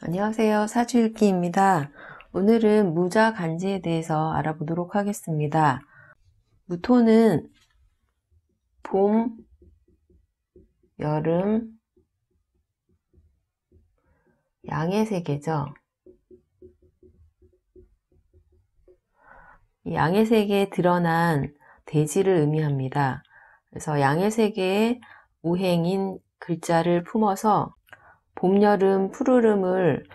안녕하세요. 사주읽기입니다. 오늘은 무자 간지에 대해서 알아보도록 하겠습니다. 무토는 봄, 여름, 양의 세계죠. 이 양의 세계에 드러난 대지를 의미합니다. 그래서 양의 세계의 우행인 글자를 품어서 봄, 여름, 푸르름을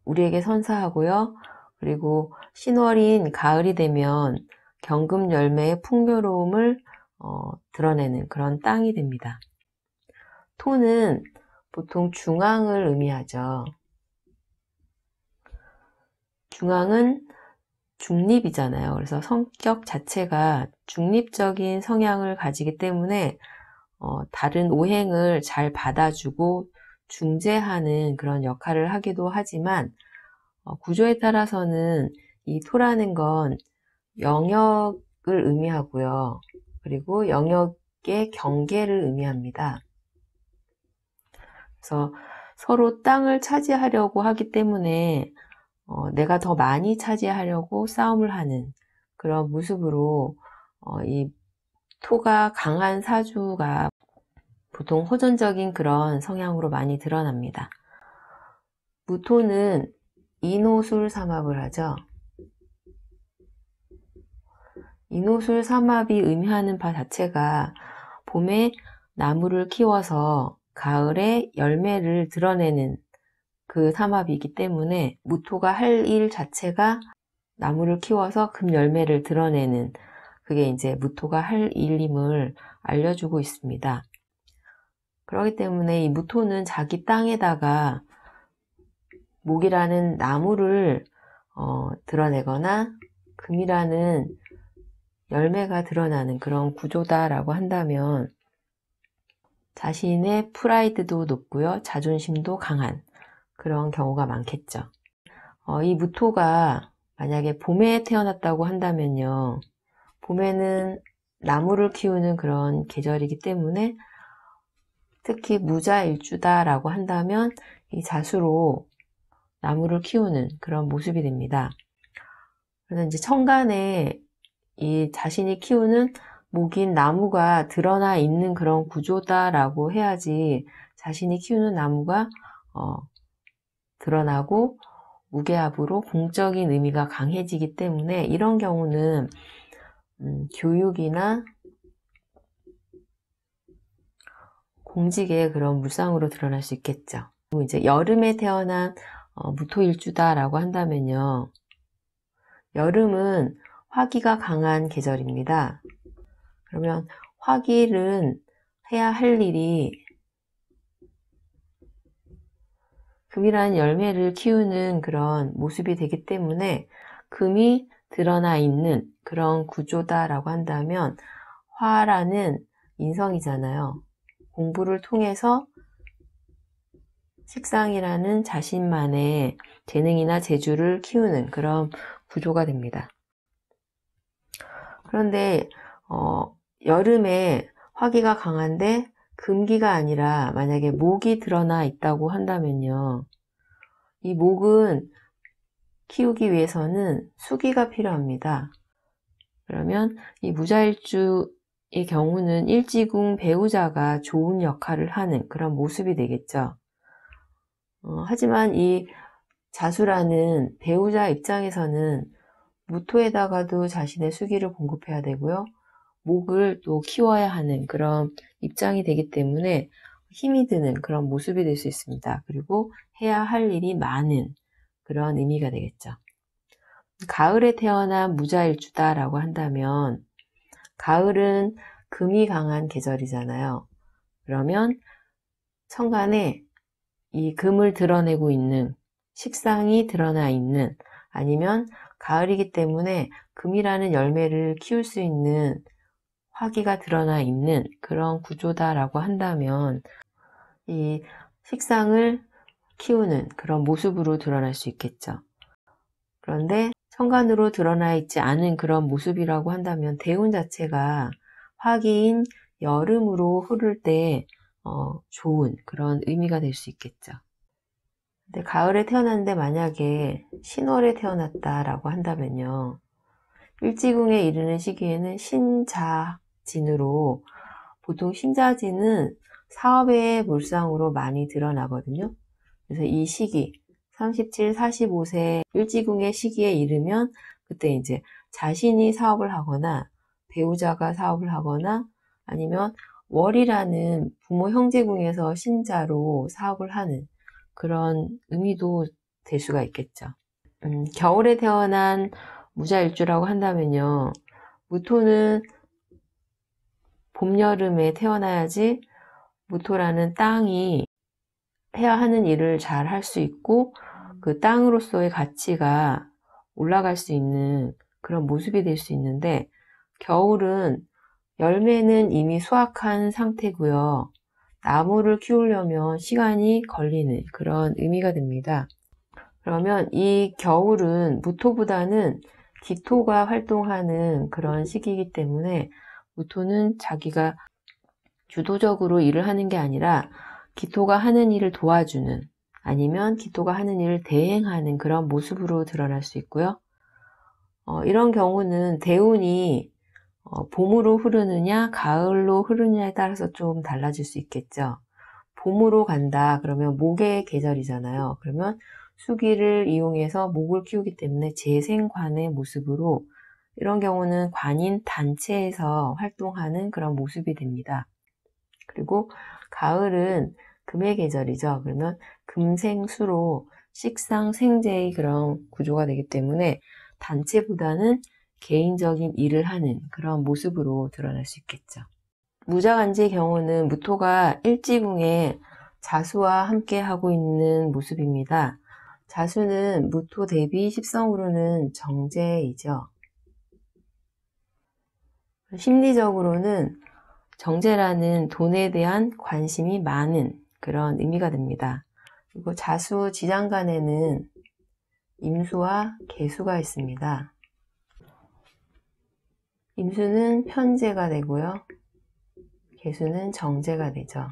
우리에게 선사하고요. 그리고 신월인 가을이 되면 경금 열매의 풍요로움을 드러내는 그런 땅이 됩니다. 토는 보통 중앙을 의미하죠. 중앙은 중립이잖아요. 그래서 성격 자체가 중립적인 성향을 가지기 때문에 다른 오행을 잘 받아주고 중재하는 그런 역할을 하기도 하지만 구조에 따라서는 이 토라는 건 영역을 의미하고요. 그리고 영역의 경계를 의미합니다. 그래서 서로 땅을 차지하려고 하기 때문에 내가 더 많이 차지하려고 싸움을 하는 그런 모습으로 이 토가 강한 사주가 보통 호전적인 그런 성향으로 많이 드러납니다. 무토는 인호술 삼합을 하죠. 인호술 삼합이 의미하는 바 자체가 봄에 나무를 키워서 가을에 열매를 드러내는 그 삼합이기 때문에 무토가 할 일 자체가 나무를 키워서 금 열매를 드러내는 그게 이제 무토가 할 일임을 알려주고 있습니다. 그렇기 때문에 이 무토는 자기 땅에다가 목이라는 나무를 드러내거나 금이라는 열매가 드러나는 그런 구조다라고 한다면 자신의 프라이드도 높고요. 자존심도 강한 그런 경우가 많겠죠. 이 무토가 만약에 봄에 태어났다고 한다면요. 봄에는 나무를 키우는 그런 계절이기 때문에 특히 무자일주다라고 한다면 이 자수로 나무를 키우는 그런 모습이 됩니다. 그래서 이제 천간에 이 자신이 키우는 목인 나무가 드러나 있는 그런 구조다라고 해야지 자신이 키우는 나무가 드러나고 무게합으로 공적인 의미가 강해지기 때문에 이런 경우는 교육이나 공직의 그런 물상으로 드러날 수 있겠죠. 그리고 이제 여름에 태어난 무토일주다라고 한다면요. 여름은 화기가 강한 계절입니다. 그러면 화기는 해야 할 일이 금이라는 열매를 키우는 그런 모습이 되기 때문에 금이 드러나 있는 그런 구조다라고 한다면 화라는 인성이잖아요. 공부를 통해서 식상이라는 자신만의 재능이나 재주를 키우는 그런 구조가 됩니다. 그런데 여름에 화기가 강한데 금기가 아니라 만약에 목이 드러나 있다고 한다면요. 이 목은 키우기 위해서는 수기가 필요합니다. 그러면 이 무자일주의 경우는 일지궁 배우자가 좋은 역할을 하는 그런 모습이 되겠죠. 하지만 이 자수라는 배우자 입장에서는 무토에다가도 자신의 수기를 공급해야 되고요. 목을 또 키워야 하는 그런 입장이 되기 때문에 힘이 드는 그런 모습이 될 수 있습니다. 그리고 해야 할 일이 많은 그런 의미가 되겠죠. 가을에 태어난 무자일주다라고 한다면 가을은 금이 강한 계절이잖아요. 그러면 천간에 이 금을 드러내고 있는 식상이 드러나 있는 아니면 가을이기 때문에 금이라는 열매를 키울 수 있는 화기가 드러나 있는 그런 구조다라고 한다면 이 식상을 키우는 그런 모습으로 드러날 수 있겠죠. 그런데 천간으로 드러나 있지 않은 그런 모습이라고 한다면 대운 자체가 화기인 여름으로 흐를 때 좋은 그런 의미가 될 수 있겠죠. 근데 가을에 태어났는데 만약에 신월에 태어났다라고 한다면요. 일지궁에 이르는 시기에는 신자진으로, 보통 신자진은 사업의 물상으로 많이 드러나거든요. 그래서 이 시기 37, 45세 일지궁의 시기에 이르면 그때 이제 자신이 사업을 하거나 배우자가 사업을 하거나 아니면 월이라는 부모 형제궁에서 신자로 사업을 하는 그런 의미도 될 수가 있겠죠. 겨울에 태어난 무자일주라고 한다면요. 무토는 봄, 여름에 태어나야지 무토라는 땅이 해야 하는 일을 잘 할 수 있고 그 땅으로서의 가치가 올라갈 수 있는 그런 모습이 될 수 있는데 겨울은 열매는 이미 수확한 상태고요. 나무를 키우려면 시간이 걸리는 그런 의미가 됩니다. 그러면 이 겨울은 무토보다는 기토가 활동하는 그런 시기이기 때문에 무토는 자기가 주도적으로 일을 하는 게 아니라 기토가 하는 일을 도와주는 아니면 기토가 하는 일을 대행하는 그런 모습으로 드러날 수 있고요. 이런 경우는 대운이 봄으로 흐르느냐 가을로 흐르느냐에 따라서 좀 달라질 수 있겠죠. 봄으로 간다 그러면 목의 계절이잖아요. 그러면 수기를 이용해서 목을 키우기 때문에 재생관의 모습으로 이런 경우는 관인 단체에서 활동하는 그런 모습이 됩니다. 그리고 가을은 금의 계절이죠. 그러면 금생수로 식상생재의 그런 구조가 되기 때문에 단체보다는 개인적인 일을 하는 그런 모습으로 드러날 수 있겠죠. 무자간지의 경우는 무토가 일지궁에 자수와 함께 하고 있는 모습입니다. 자수는 무토 대비 십성으로는 정제이죠. 심리적으로는 정제라는 돈에 대한 관심이 많은 그런 의미가 됩니다. 그리고 자수 지장간에는 임수와 계수가 있습니다. 임수는 편제가 되고요. 계수는 정제가 되죠.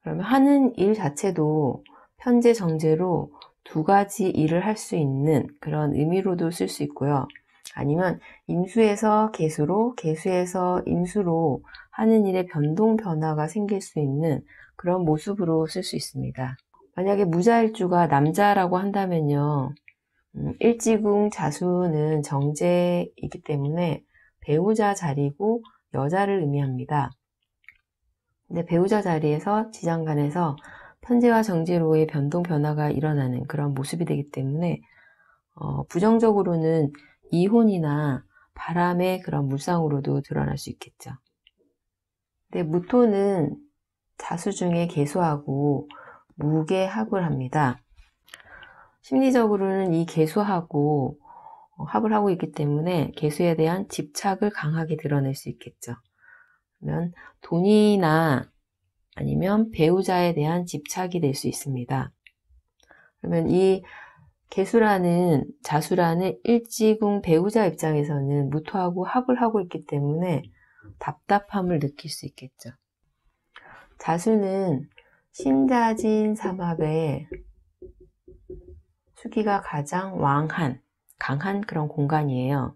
그러면 하는 일 자체도 편제, 정제로 두 가지 일을 할 수 있는 그런 의미로도 쓸 수 있고요. 아니면 임수에서 계수로, 계수에서 임수로 하는 일에 변동, 변화가 생길 수 있는 그런 모습으로 쓸 수 있습니다. 만약에 무자일주가 남자라고 한다면요. 일지궁 자수는 정제이기 때문에 배우자 자리고 여자를 의미합니다. 근데 배우자 자리에서 지장간에서 편제와 정제로의 변동 변화가 일어나는 그런 모습이 되기 때문에 부정적으로는 이혼이나 바람의 그런 물상으로도 드러날 수 있겠죠. 근데 무토는 자수 중에 계수하고 무계합을 합니다. 심리적으로는 이 계수하고 합을 하고 있기 때문에 계수에 대한 집착을 강하게 드러낼 수 있겠죠. 그러면 돈이나 아니면 배우자에 대한 집착이 될 수 있습니다. 그러면 이 계수라는 자수라는 일지궁 배우자 입장에서는 무토하고 합을 하고 있기 때문에 답답함을 느낄 수 있겠죠. 자수는 신자진 삼합에 수기가 가장 강한 그런 공간이에요.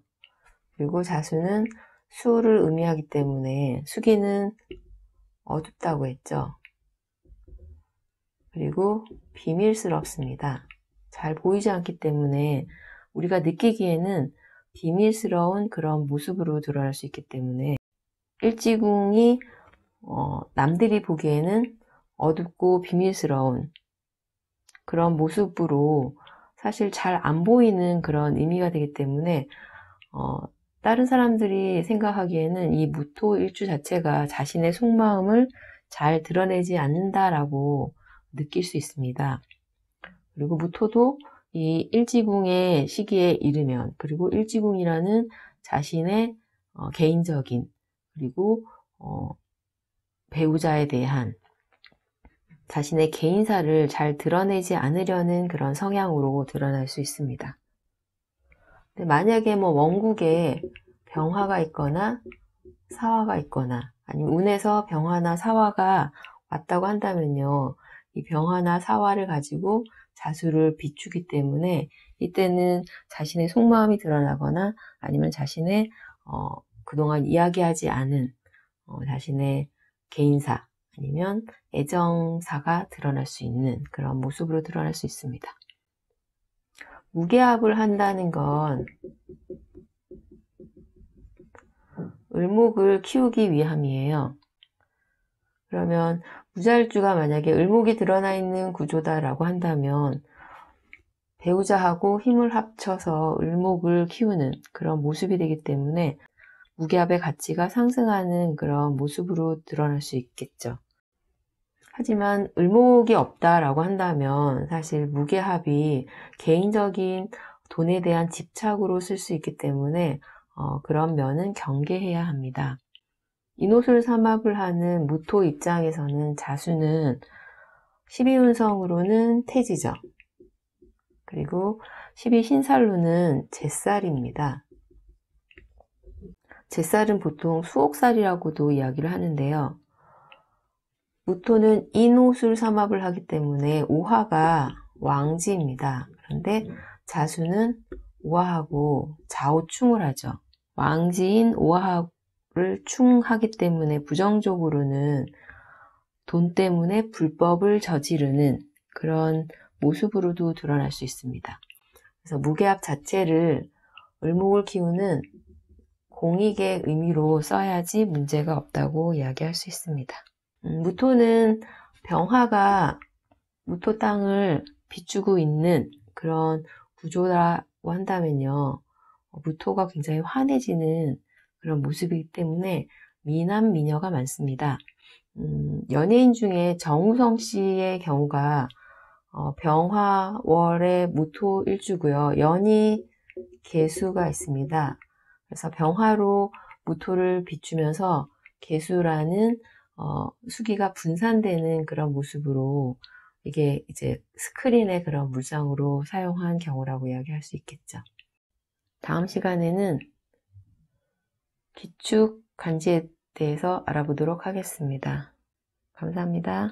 그리고 자수는 수를 의미하기 때문에 수기는 어둡다고 했죠. 그리고 비밀스럽습니다. 잘 보이지 않기 때문에 우리가 느끼기에는 비밀스러운 그런 모습으로 드러날 수 있기 때문에 일지궁이 남들이 보기에는 어둡고 비밀스러운 그런 모습으로 사실 잘 안 보이는 그런 의미가 되기 때문에 다른 사람들이 생각하기에는 이 무토 일주 자체가 자신의 속마음을 잘 드러내지 않는다라고 느낄 수 있습니다. 그리고 무토도 이 일지궁의 시기에 이르면 그리고 일지궁이라는 자신의 개인적인 그리고 배우자에 대한 자신의 개인사를 잘 드러내지 않으려는 그런 성향으로 드러날 수 있습니다. 근데 만약에 원국에 병화가 있거나 사화가 있거나 아니면 운에서 병화나 사화가 왔다고 한다면요. 이 병화나 사화를 가지고 자수를 비추기 때문에 이때는 자신의 속마음이 드러나거나 아니면 자신의 그동안 이야기하지 않은 자신의 개인사 아니면 애정사가 드러날 수 있는 그런 모습으로 드러날 수 있습니다. 무게합을 한다는 건 을목을 키우기 위함이에요. 그러면 무자일주가 만약에 을목이 드러나 있는 구조다라고 한다면 배우자하고 힘을 합쳐서 을목을 키우는 그런 모습이 되기 때문에 무게합의 가치가 상승하는 그런 모습으로 드러날 수 있겠죠. 하지만 을목이 없다라고 한다면 사실 무게합이 개인적인 돈에 대한 집착으로 쓸 수 있기 때문에 그런 면은 경계해야 합니다. 인호술 삼합을 하는 무토 입장에서는 자수는 12운성으로는 태지죠. 그리고 12신살로는 제살입니다. 제살은 보통 수옥살이라고도 이야기를 하는데요. 무토는 인호술 삼합을 하기 때문에 오화가 왕지입니다. 그런데 자수는 오화하고 좌우충을 하죠. 왕지인 오화를 충하기 때문에 부정적으로는 돈 때문에 불법을 저지르는 그런 모습으로도 드러날 수 있습니다. 그래서 무게합 자체를 을목을 키우는 공익의 의미로 써야지 문제가 없다고 이야기할 수 있습니다. 무토는 병화가 무토 땅을 비추고 있는 그런 구조라고 한다면요. 무토가 굉장히 환해지는 그런 모습이기 때문에 미남 미녀가 많습니다. 연예인 중에 정우성 씨의 경우가 병화월의 무토 일주고요. 연이 개수가 있습니다. 그래서 병화로 무토를 비추면서 개수라는 수기가 분산되는 그런 모습으로 이게 이제 스크린의 그런 물상으로 사용한 경우라고 이야기할 수 있겠죠. 다음 시간에는 기축 간지에 대해서 알아보도록 하겠습니다. 감사합니다.